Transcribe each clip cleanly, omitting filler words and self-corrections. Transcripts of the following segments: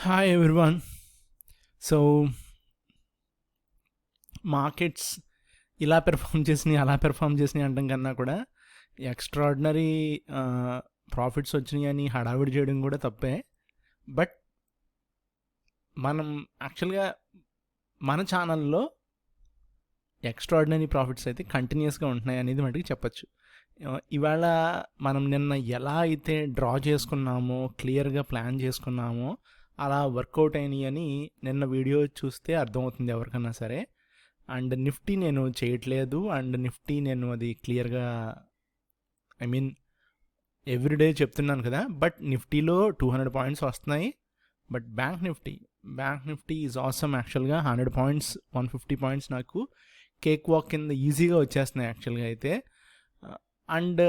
Hi everyone. So markets ఇలా perform చేసినాయి, అలా పెర్ఫామ్ చేసినాయి అనడం కన్నా కూడా ఎక్స్ట్రాడినరీ ప్రాఫిట్స్ వచ్చినాయి అని హడావిడి చేయడం కూడా తప్పే. బట్ మనం యాక్చువల్గా మన ఛానల్లో ఎక్స్ట్రాడినరీ ప్రాఫిట్స్ అయితే కంటిన్యూస్గా ఉంటున్నాయి అనేది మటుకు చెప్పచ్చు. ఇవాళ మనం నిన్న ఎలా అయితే డ్రా చేసుకున్నామో, క్లియర్గా ప్లాన్ చేసుకున్నామో అలా వర్కౌట్ అయినాయి అని నిన్న వీడియో చూస్తే అర్థమవుతుంది ఎవరికన్నా సరే. అండ్ నిఫ్టీ నేను చేయట్లేదు, అండ్ నిఫ్టీ నేను అది క్లియర్గా ఎవ్రీడే చెప్తున్నాను కదా. బట్ నిఫ్టీలో 200 పాయింట్స్ వస్తున్నాయి. But bank Nifty is awesome. యాక్చువల్గా 100 పాయింట్స్, 150 పాయింట్స్ నాకు కేక్ వాక్ కింద ఈజీగా వచ్చేస్తున్నాయి యాక్చువల్గా అయితే. అండ్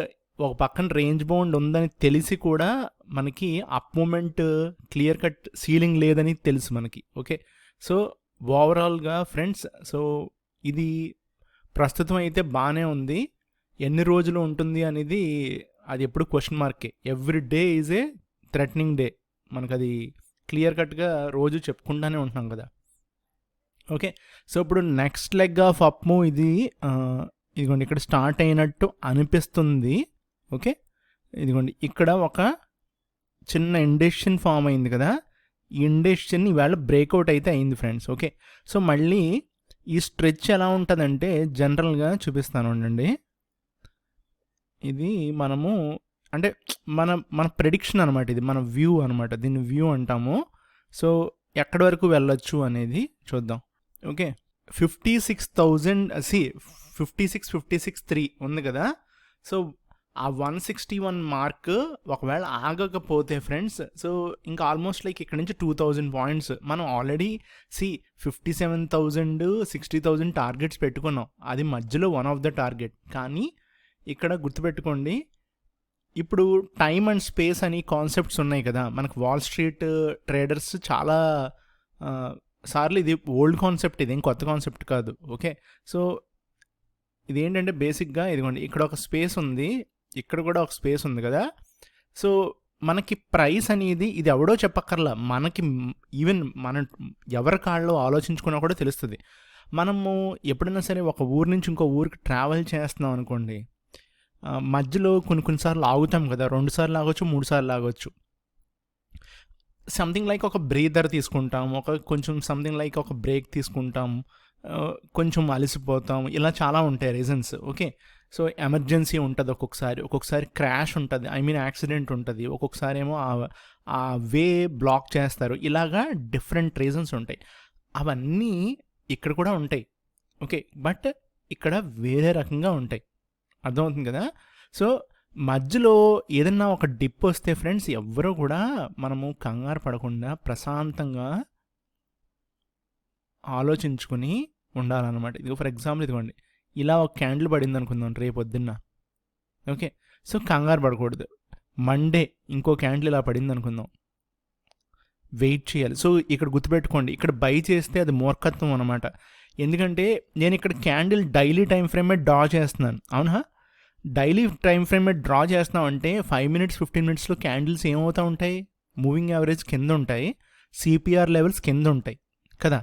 ఒక పక్కన రేంజ్ బౌండ్ ఉందని తెలిసి కూడా మనకి up moment clear cut ceiling లేదని తెలుసు మనకి. ఓకే, సో ఓవరాల్గా ఫ్రెండ్స్, సో ఇది ప్రస్తుతం అయితే బాగానే ఉంది. ఎన్ని రోజులు ఉంటుంది అనేది అది ఎప్పుడు క్వశ్చన్ మార్కే. Every day is a threatening day. మనకు అది క్లియర్ కట్గా రోజు చెప్పుకుంటానే ఉంటున్నాం కదా. ఓకే, సో ఇప్పుడు next leg of up move ఇదిగోండి ఇక్కడ స్టార్ట్ అయినట్టు అనిపిస్తుంది. ఓకే, ఇదిగోండి ఇక్కడ ఒక చిన్న ఇండెక్షన్ ఫామ్ అయింది కదా. ఈ ఇండెక్షన్ ఇవాళ బ్రేక్అవుట్ అయితే అయింది ఫ్రెండ్స్. ఓకే, సో మళ్ళీ ఈ స్ట్రెచ్ ఎలా ఉంటుందంటే జనరల్గా చూపిస్తాను అండి. ఇది మనము అంటే మన ప్రెడిక్షన్ అనమాట, ఇది మన వ్యూ అనమాట, దీన్ని వ్యూ అంటాము. సో ఎక్కడి వరకు వెళ్ళొచ్చు అనేది చూద్దాం. ఓకే, 56,000 56,3 ఉంది కదా. సో ఆ 161 మార్క్ ఒకవేళ ఆగకపోతే ఫ్రెండ్స్, సో ఇంకా ఆల్మోస్ట్ లైక్ ఇక్కడ నుంచి 2,000 పాయింట్స్ మనం ఆల్రెడీ 57,000 60,000 టార్గెట్స్ పెట్టుకున్నాం. అది మధ్యలో వన్ ఆఫ్ ద టార్గెట్. కానీ ఇక్కడ గుర్తుపెట్టుకోండి, ఇప్పుడు టైమ్ అండ్ స్పేస్ అని కాన్సెప్ట్స్ ఉన్నాయి కదా మనకు. వాల్ స్ట్రీట్ ట్రేడర్స్ చాలా సార్లు ఇది ఓల్డ్ కాన్సెప్ట్, ఇదేం కొత్త కాన్సెప్ట్ కాదు. ఓకే, సో ఇదేంటంటే బేసిక్గా ఇదిగోండి ఇక్కడ ఒక స్పేస్ ఉంది, ఇక్కడ కూడా ఒక స్పేస్ ఉంది కదా. సో మనకి ప్రైస్ అనేది ఇది ఎవడో చెప్పక్కర్లా, మనకి ఈవెన్ మన ఎవరి కాళ్ళలో ఆలోచించుకున్నా కూడా తెలుస్తుంది. మనము ఎప్పుడైనా సరే ఒక ఊరు నుంచి ఇంకో ఊరికి ట్రావెల్ చేస్తున్నాం అనుకోండి, మధ్యలో కొన్నిసార్లు ఆగుతాం కదా. 2 సార్లు ఆగొచ్చు, 3 సార్లు ఆగొచ్చు. సంథింగ్ లైక్ ఒక బ్రీదర్ తీసుకుంటాం, సంథింగ్ లైక్ ఒక బ్రేక్ తీసుకుంటాం, కొంచెం అలసిపోతాం, ఇలా చాలా ఉంటాయి రీజన్స్. ఓకే, సో ఎమర్జెన్సీ ఉంటుంది ఒక్కొక్కసారి క్రాష్ ఉంటుంది, యాక్సిడెంట్ ఉంటుంది, ఒక్కొక్కసారి ఏమో ఆ వే బ్లాక్ చేస్తారు. ఇలాగా డిఫరెంట్ రీజన్స్ ఉంటాయి. అవన్నీ ఇక్కడ కూడా ఉంటాయి. ఓకే, బట్ ఇక్కడ వేరే రకంగా ఉంటాయి. అర్థమవుతుంది కదా. సో మధ్యలో ఏదన్నా ఒక డిప్ వస్తే ఫ్రెండ్స్, ఎవ్వరూ కూడా మనము కంగారు పడకుండా ప్రశాంతంగా ఆలోచించుకొని ఉండాలన్నమాట. ఇది ఫర్ ఎగ్జాంపుల్ ఇదిగోండి ఇలా ఒక క్యాండిల్ పడింది అనుకుందాం రేపు పొద్దున్న. ఓకే, సో కంగారు పడకూడదు. మండే ఇంకో క్యాండిల్ ఇలా పడింది అనుకుందాం, వెయిట్ చేయాలి. సో ఇక్కడ గుర్తుపెట్టుకోండి, ఇక్కడ బై చేస్తే అది మూర్ఖత్వం అనమాట. ఎందుకంటే నేను ఇక్కడ క్యాండిల్ డైలీ టైం ఫ్రేమే డ్రా చేస్తున్నాను. అవునా, డైలీ టైం ఫ్రేమే డ్రా చేస్తున్నాం అంటే 5 minutes 15 minutesలో క్యాండిల్స్ ఏమవుతూ ఉంటాయి, మూవింగ్ యావరేజ్ కింద ఉంటాయి, సిపిఆర్ లెవెల్స్ కింద ఉంటాయి కదా.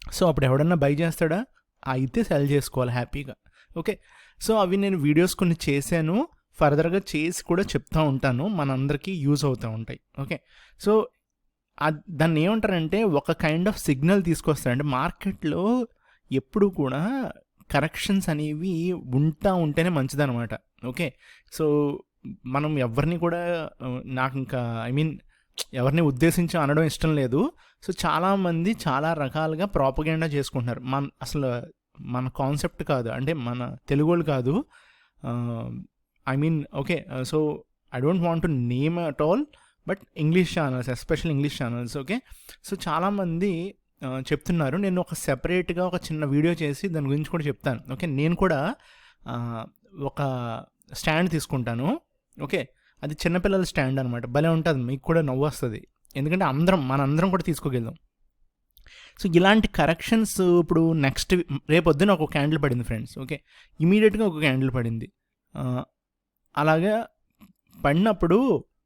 సో అప్పుడు ఎవడన్నా బై చేస్తాడా? అయితే సెల్ చేసుకోవాలి హ్యాపీగా. ఓకే, సో అవి నేను వీడియోస్ కొన్ని చేశాను, ఫర్దర్గా చేసి కూడా చెప్తూ ఉంటాను, మనందరికీ యూజ్ అవుతూ ఉంటాయి. ఓకే, సో దాన్ని ఏమంటారంటే ఒక కైండ్ ఆఫ్ సిగ్నల్ తీసుకొస్తారంటే మార్కెట్లో ఎప్పుడు కూడా కరెక్షన్స్ అనేవి ఉంటేనే మంచిదన్నమాట. ఓకే, సో మనం ఎవరిని కూడా నాకు ఇంకా ఎవరిని ఉద్దేశించి అనడం ఇష్టం లేదు. సో చాలామంది చాలా రకాలుగా ప్రాపగెండా చేసుకుంటున్నారు. అసలు మన కాన్సెప్ట్ కాదు, అంటే మన తెలుగు వాళ్ళు కాదు. Okay, so I don't want to name at all, but English channels, especial English channels. Okay, so చాలామంది చెప్తున్నారు. నేను ఒక సెపరేట్గా ఒక చిన్న వీడియో చేసి దాని గురించి కూడా చెప్తాను. ఓకే, నేను కూడా ఒక స్టాండ్ తీసుకుంటాను. ఓకే, అది చిన్నపిల్లల స్టాండ్ అనమాట. భలే ఉంటుంది, మీకు కూడా నవ్వు వస్తుంది. ఎందుకంటే మనందరం కూడా తీసుకోగలుగుతాం. సో ఇలాంటి కరెక్షన్స్ ఇప్పుడు నెక్స్ట్ రేపొద్దున ఒక క్యాండిల్ పడింది ఫ్రెండ్స్, ఓకే, ఇమీడియట్గా ఒక క్యాండిల్ పడింది. అలాగా పడినప్పుడు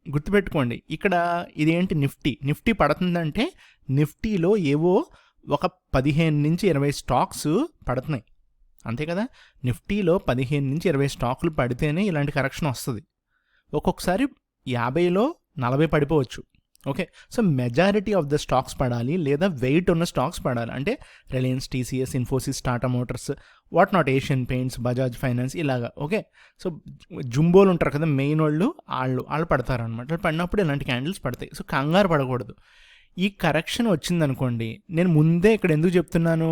గుర్తుపెట్టుకోండి, ఇక్కడ ఇదేంటి నిఫ్టీ పడుతుందంటే నిఫ్టీలో ఏవో ఒక 15 నుంచి 20 స్టాక్స్ పడుతున్నాయి, అంతే కదా. నిఫ్టీలో 15 నుంచి 20 స్టాకులు పడితేనే ఇలాంటి కరెక్షన్ వస్తుంది. ఒక్కొక్కసారి 50లో 40 పడిపోవచ్చు, okay. So majority of the stocks పడాలి, లేదా వెయిట్ ఉన్న స్టాక్స్ పడాలి. అంటే Reliance, TCS, Infosys, Tata Motors, what not, Asian Paints, Bajaj Finance, ఇలాగా, ఓకే. సో జుంబోలు ఉంటారు కదా మెయిన్ వాళ్ళు పడతారనమాట. వాళ్ళు పడినప్పుడు ఇలాంటి క్యాండిల్స్ పడతాయి. సో కంగారు పడకూడదు. ఈ కరెక్షన్ వచ్చిందనుకోండి, నేను ముందే ఇక్కడ ఎందుకు చెప్తున్నాను,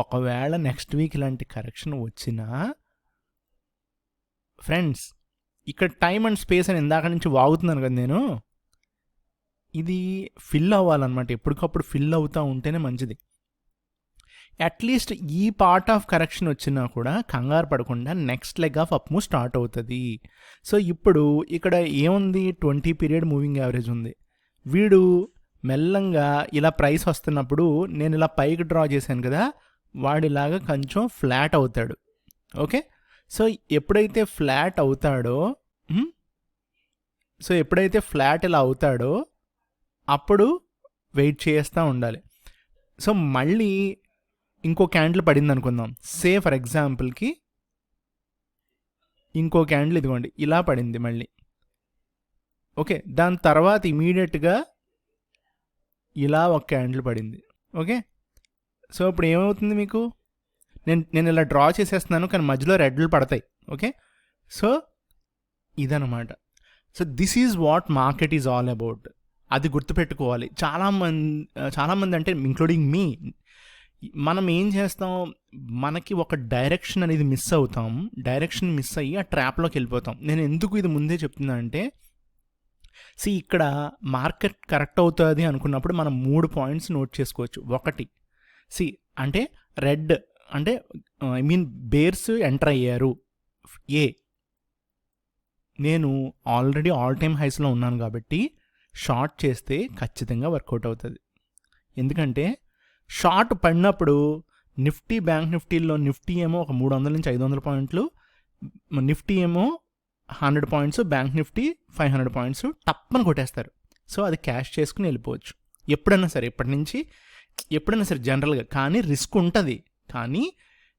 ఒకవేళ నెక్స్ట్ వీక్ ఇలాంటి కరెక్షన్ వచ్చినా ఫ్రెండ్స్, ఇక్కడ టైం అండ్ స్పేస్ అని ఇందాక నుంచి వాగుతున్నాను కదా నేను, ఇది ఫిల్ అవ్వాలన్నమాట. ఎప్పటికప్పుడు ఫిల్ అవుతూ ఉంటేనే మంచిది. అట్లీస్ట్ ఈ పార్ట్ ఆఫ్ కరెక్షన్ వచ్చినా కూడా కంగారు పడకుండా next leg of up move start అవుతుంది. సో ఇప్పుడు ఇక్కడ ఏముంది, 20 పీరియడ్ మూవింగ్ యావరేజ్ ఉంది. వీడు మెల్లంగా ఇలా ప్రైస్ వస్తున్నప్పుడు నేను ఇలా పైకి డ్రా చేశాను కదా, వాడిలాగా కొంచెం ఫ్లాట్ అవుతాడు, ఓకే. సో ఎప్పుడైతే ఫ్లాట్ ఇలా అవుతాడో అప్పుడు వెయిట్ చేస్తూ ఉండాలి. సో మళ్ళీ ఇంకో క్యాండిల్ పడింది అనుకుందాం, సే ఫర్ ఎగ్జాంపుల్కి ఇంకో క్యాండిల్ ఇదిగోండి ఇలా పడింది మళ్ళీ, ఓకే. దాని తర్వాత ఇమీడియట్గా ఇలా ఒక క్యాండిల్ పడింది, ఓకే. సో ఇప్పుడు ఏమవుతుంది మీకు, నేను ఇలా డ్రా చేసేస్తున్నాను కానీ మధ్యలో రెడ్లు పడతాయి, ఓకే. సో ఇదనమాట. So this is what market is all about. అది గుర్తుపెట్టుకోవాలి. చాలామంది అంటే ఇంక్లూడింగ్ మీ, మనం ఏం చేస్తాం, మనకి ఒక డైరెక్షన్ అనేది మిస్ అవుతాం. డైరెక్షన్ మిస్ అయ్యి ఆ ట్రాప్లోకి వెళ్ళిపోతాం. నేను ఎందుకు ఇది ముందే చెప్తున్నా అంటే, ఇక్కడ మార్కెట్ కరెక్ట్ అవుతుంది అనుకున్నప్పుడు మనం 3 పాయింట్స్ నోట్ చేసుకోవచ్చు. ఒకటి, అంటే రెడ్ అంటే ఐ మీన్ బేర్స్ ఎంటర్ అయ్యారు. నేను ఆల్రెడీ ఆల్ టైమ్ హైస్లో ఉన్నాను కాబట్టి షార్ట్ చేస్తే ఖచ్చితంగా వర్కౌట్ అవుతుంది. ఎందుకంటే షార్ట్ పడినప్పుడు నిఫ్టీ, బ్యాంక్ నిఫ్టీలో నిఫ్టీ ఏమో ఒక 300 నుంచి 500 పాయింట్లు, నిఫ్టీ ఏమో 100 పాయింట్స్, బ్యాంక్ నిఫ్టీ 500 పాయింట్స్ టప్పని కొట్టేస్తారు. సో అది క్యాష్ చేసుకుని వెళ్ళిపోవచ్చు ఎప్పుడైనా సరే, ఎప్పుడైనా సరే జనరల్గా. కానీ రిస్క్ ఉంటుంది. కానీ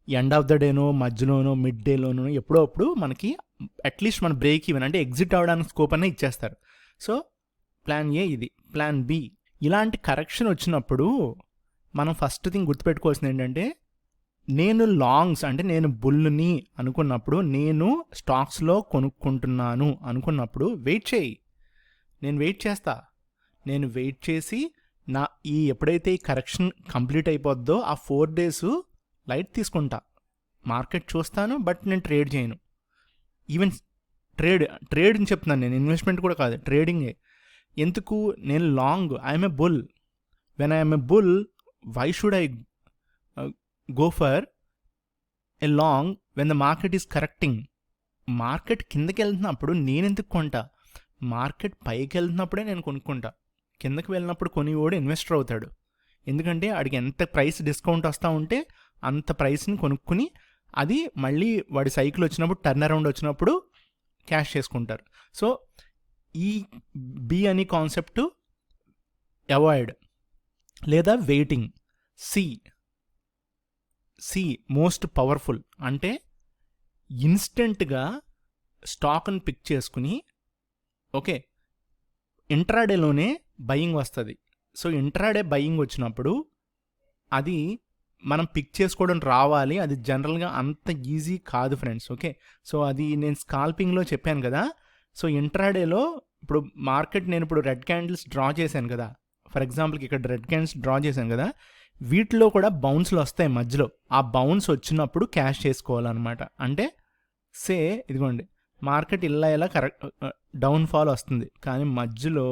ఎండ్ ఆఫ్ ద డేనో, మధ్యలోనో, మిడ్ డేలోనో ఎప్పుడో అప్పుడు మనకి అట్లీస్ట్ మన బ్రేక్ ఈవెన్ అంటే ఎగ్జిట్ అవ్వడానికి స్కోప్ అనే ఇచ్చేస్తారు. సో ప్లాన్ ఏ ఇది. ప్లాన్ బి, ఇలాంటి కరెక్షన్ వచ్చినప్పుడు మనం ఫస్ట్ థింగ్ గుర్తుపెట్టుకోవాల్సింది ఏంటంటే, నేను లాంగ్స్ అంటే నేను బుల్ని అనుకున్నప్పుడు, నేను స్టాక్స్లో కొనుక్కుంటున్నాను అనుకున్నప్పుడు వెయిట్ చేయి. నేను వెయిట్ చేస్తా. నేను వెయిట్ చేసి ఎప్పుడైతే ఈ కరెక్షన్ కంప్లీట్ అయిపోద్దో ఆ 4 days లైట్ తీసుకుంటా. మార్కెట్ చూస్తాను, బట్ నేను ట్రేడ్ చేయను. ఈవెన్ ట్రేడ్ అని చెప్తున్నాను నేను, ఇన్వెస్ట్మెంట్ కూడా కాదు, ట్రేడింగే. ఎందుకు, నేను long, I'm a bull. When I'm a bull, why should I go for a long when the market is correcting? Market కిందకి వెళ్తున్నప్పుడు నేను ఎందుకు కొంటా? మార్కెట్ పైకి వెళ్తున్నప్పుడే నేను కొనుక్కుంటా. కిందకి వెళ్ళినప్పుడు కొనివాడు ఇన్వెస్టర్ అవుతాడు. ఎందుకంటే వాడికి ఎంత ప్రైస్ డిస్కౌంట్ వస్తూ ఉంటే అంత ప్రైస్ని కొనుక్కుని అది మళ్ళీ వాడి సైకిల్ వచ్చినప్పుడు, టర్న్ అరౌండ్ వచ్చినప్పుడు క్యాష్ చేసుకుంటారు. సో ఈ బి అని కాన్సెప్ట్ అవాయిడ్, లేదా వెయిటింగ్. C most powerful. అంటే ఇన్స్టెంట్గా స్టాక్ని పిక్ చేసుకుని, ఓకే, ఇంట్రాడేలోనే బయింగ్ వస్తుంది. సో ఇంట్రాడే బయింగ్ వచ్చినప్పుడు అది మనం పిక్ చేసుకోవడం రావాలి. అది జనరల్గా అంత ఈజీ కాదు ఫ్రెండ్స్, ఓకే. సో అది నేను స్కాల్పింగ్లో చెప్పాను కదా. సో ఇంట్రాడేలో ఇప్పుడు మార్కెట్, నేను ఇప్పుడు రెడ్ క్యాండిల్స్ డ్రా చేశాను కదా, ఫర్ ఎగ్జాంపుల్కి ఇక్కడ రెడ్ క్యాండిల్స్ డ్రా చేశాను కదా, వీటిలో కూడా బౌన్స్లు వస్తాయి మధ్యలో. ఆ బౌన్స్ వచ్చినప్పుడు క్యాష్ చేసుకోవాలన్నమాట. అంటే ఇదిగోండి, మార్కెట్ ఇలా కరెక్ట్ డౌన్ఫాల్ వస్తుంది, కానీ మధ్యలో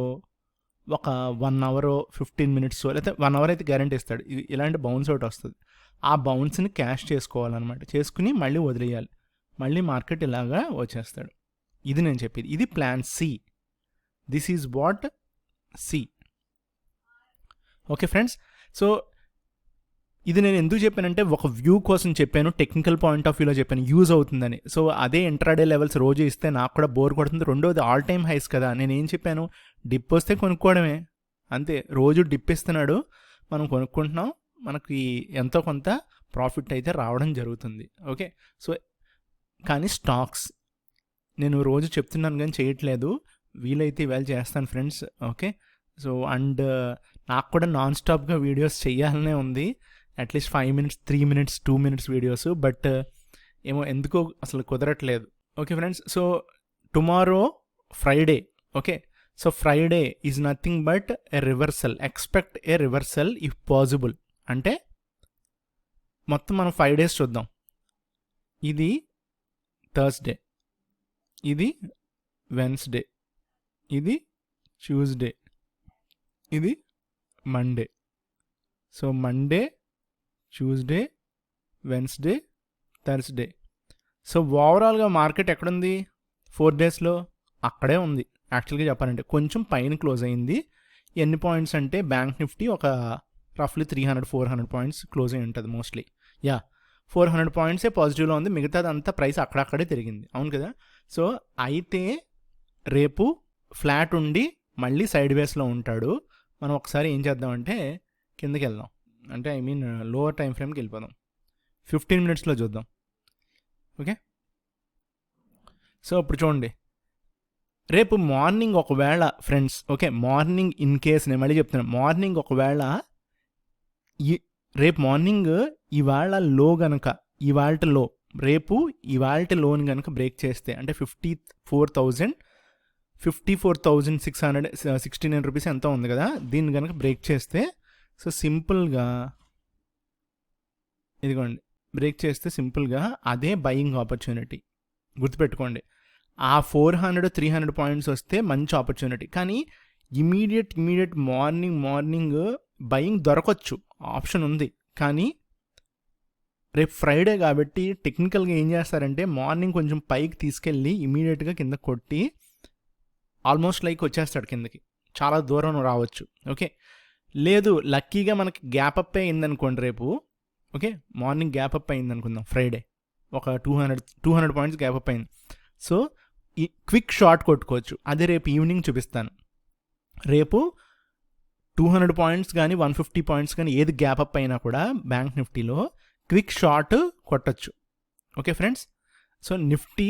ఒక 1 hour 15 minutes లేకపోతే 1 hour అయితే గ్యారెంటీ ఇస్తాడు, ఇలాంటి బౌన్స్ ఒకటి వస్తుంది. ఆ బౌన్స్ని క్యాష్ చేసుకోవాలన్నమాట. చేసుకుని మళ్ళీ వదిలేయాలి. మళ్ళీ మార్కెట్ ఇలాగా వచ్చేస్తాడు. ఇది నేను చెప్పేది. ఇది plan C. This is what C. Okay friends. So ఇది నేను ఎందుకు చెప్పానంటే ఒక వ్యూ కోసం చెప్పాను, టెక్నికల్ పాయింట్ ఆఫ్ వ్యూలో చెప్పాను, యూజ్ అవుతుందని. సో అదే ఇంట్రాడే లెవెల్స్ రోజు ఇస్తే నాకు కూడా బోర్ కొడుతుంది. రెండోది ఆల్ టైమ్ హైస్ కదా, నేను ఏం చెప్పాను, డిప్ వస్తే కొనుక్కోవడమే అంతే. రోజు డిప్ ఇస్తున్నాడు, మనం కొనుక్కుంటున్నాం, మనకి ఎంతో కొంత ప్రాఫిట్ అయితే రావడం జరుగుతుంది. ఓకే, సో కానీ స్టాక్స్ నేను రోజు చెప్తున్నాను కానీ చేయట్లేదు, వీలైతే ఇవాళ చేస్తాను ఫ్రెండ్స్. ఓకే, సో అండ్ నాకు కూడా నాన్ స్టాప్గా వీడియోస్ చేయాలనే ఉంది, at least 5 minutes 3 minutes 2 minutes videos, but ఏమో ఎందుకో అసలు కుదరట్లేదు. Okay friends, so tomorrow Friday. Okay, so Friday is nothing but a reversal, expect A reversal if possible. అంటే మొత్తం మనం 5 days చూద్దాం. ఇది థర్స్డే, ఇది వెన్స్డే, ఇది ట్యూస్డే, ఇది Monday. So Monday, Tuesday, Wednesday, Thursday. So ఓవరాల్గా మార్కెట్ ఎక్కడుంది 4 daysలో? అక్కడే ఉంది. యాక్చువల్గా చెప్పాలంటే కొంచెం పైన క్లోజ్ అయింది. ఎన్ని పాయింట్స్ అంటే బ్యాంక్ నిఫ్టీ ఒక రఫ్లీ 300-400 పాయింట్స్ క్లోజ్ అయి ఉంటుంది మోస్ట్లీ. 400 పాయింట్సే పాజిటివ్లో ఉంది, మిగతాది అంతా ప్రైస్ అక్కడక్కడే తిరిగింది. అవును కదా. సో అయితే రేపు ఫ్లాట్ ఉండి మళ్ళీ సైడ్ వేస్లో ఉంటాడు. మనం ఒకసారి ఏం చేద్దామంటే కిందకి వెళ్దాం, అంటే ఐ మీన్ లోవర్ టైం ఫ్రేమ్కి వెళ్ళిపోదాం, 15 minutesలో చూద్దాం. ఓకే, సో ఇప్పుడు చూడండి, రేపు మార్నింగ్ ఒకవేళ friends, okay morning in case, నేను మళ్ళీ చెప్తున్నాను, మార్నింగ్ ఒకవేళ రేపు మార్నింగ్ ఇవాళ లో గనక, ఇవాళ లో రేపు ఇవాళ లోన్ కనుక బ్రేక్ చేస్తే అంటే 54,669 రూపీస్ ఎంత ఉంది కదా, దీన్ని కనుక బ్రేక్ చేస్తే, సో సింపుల్గా ఇదిగోండి బ్రేక్ చేస్తే సింపుల్గా అదే బయింగ్ ఆపర్చునిటీ. గుర్తుపెట్టుకోండి, ఆ 400-300 పాయింట్స్ వస్తే మంచి ఆపర్చునిటీ. కానీ ఇమీడియట్ మార్నింగ్ బయింగ్ దొరకచ్చు, ఆప్షన్ ఉంది. కానీ రేపు ఫ్రైడే కాబట్టి టెక్నికల్గా ఏం చేస్తారంటే మార్నింగ్ కొంచెం పైకి తీసుకెళ్ళి ఇమీడియట్గా కింద కొట్టి ఆల్మోస్ట్ లైక్ వచ్చేస్తాడు కిందకి, చాలా దూరం రావచ్చు. ఓకే, లేదు లక్కీగా మనకి గ్యాప్ అప్ అయిందనుకోండి రేపు, ఓకే మార్నింగ్ గ్యాప్ అప్ అయింది అనుకుందాం, ఫ్రైడే ఒక 200 పాయింట్స్ గ్యాప్ అప్ అయింది. సో ఈ క్విక్ షార్ట్ కొట్టుకోవచ్చు, అదే రేపు ఈవినింగ్ చూపిస్తాను. రేపు 200 పాయింట్స్ కానీ 150 పాయింట్స్ కానీ ఏది గ్యాప్ అప్ అయినా కూడా బ్యాంక్ నిఫ్టీలో క్విక్ షార్ట్ కొట్టచ్చు. ఓకే ఫ్రెండ్స్, సో నిఫ్టీ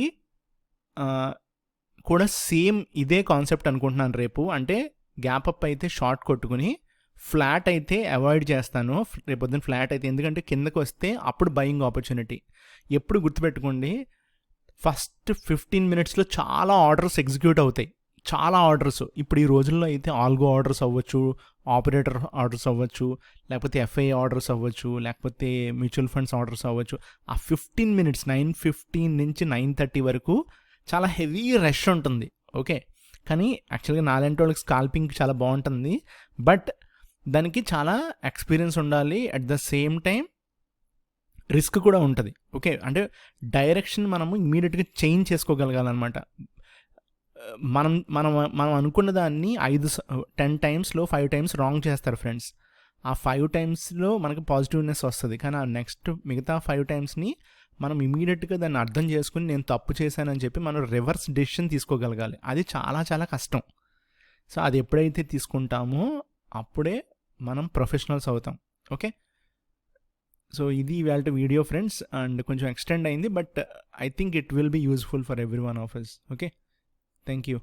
కూడా సేమ్ ఇదే కాన్సెప్ట్ అనుకుంటున్నాను రేపు. అంటే గ్యాప్ అప్ అయితే షార్ట్ కొట్టుకుని, ఫ్లాట్ అయితే అవాయిడ్ చేస్తాను రేపు పొద్దున్న. ఫ్లాట్ అయితే ఎందుకంటే కిందకు వస్తే అప్పుడు బయింగ్ ఆపర్చునిటీ. ఎప్పుడు గుర్తుపెట్టుకోండి, ఫస్ట్ 15 minutesలో చాలా ఆర్డర్స్ ఎగ్జిక్యూట్ అవుతాయి, చాలా ఆర్డర్స్. ఇప్పుడు ఈ రోజుల్లో అయితే ఆల్గో ఆర్డర్స్ అవ్వచ్చు, ఆపరేటర్ ఆర్డర్స్ అవ్వచ్చు, లేకపోతే ఎఫ్ఐ ఆర్డర్స్ అవ్వచ్చు, లేకపోతే మ్యూచువల్ ఫండ్స్ ఆర్డర్స్ అవ్వచ్చు. ఆ 15 minutes 9:15 నుంచి 9:30 వరకు చాలా హెవీ రష్ ఉంటుంది. ఓకే, కానీ యాక్చువల్గా నాలాంటి వాళ్ళకి స్కాల్పింగ్ చాలా బాగుంటుంది, బట్ దానికి చాలా ఎక్స్పీరియన్స్ ఉండాలి. At the same time risk కూడా ఉంటుంది. ఓకే, అంటే డైరెక్షన్ మనము ఇమీడియట్గా చేంజ్ చేసుకోగలగాలన్నమాట. మనం అనుకున్న దాన్ని 10 timesలో 5 times రాంగ్ చేస్తారు ఫ్రెండ్స్. ఆ 5 timesలో మనకి పాజిటివ్నెస్ వస్తుంది, కానీ ఆ నెక్స్ట్ మిగతా 5 timesని మనం ఇమీడియట్గా దాన్ని అర్థం చేసుకుని నేను తప్పు చేశానని చెప్పి మనం రివర్స్ డెసిషన్ తీసుకోగలగాలి. అది చాలా చాలా కష్టం. సో అది ఎప్పుడైతే తీసుకుంటామో అప్పుడే మనం ప్రొఫెషనల్స్ అవుతాం. ఓకే, సో ఇది ఇవాళ వీడియో ఫ్రెండ్స్, అండ్ కొంచెం ఎక్స్టెండ్ అయింది, but I think it will be useful for every one of us. Okay, thank you.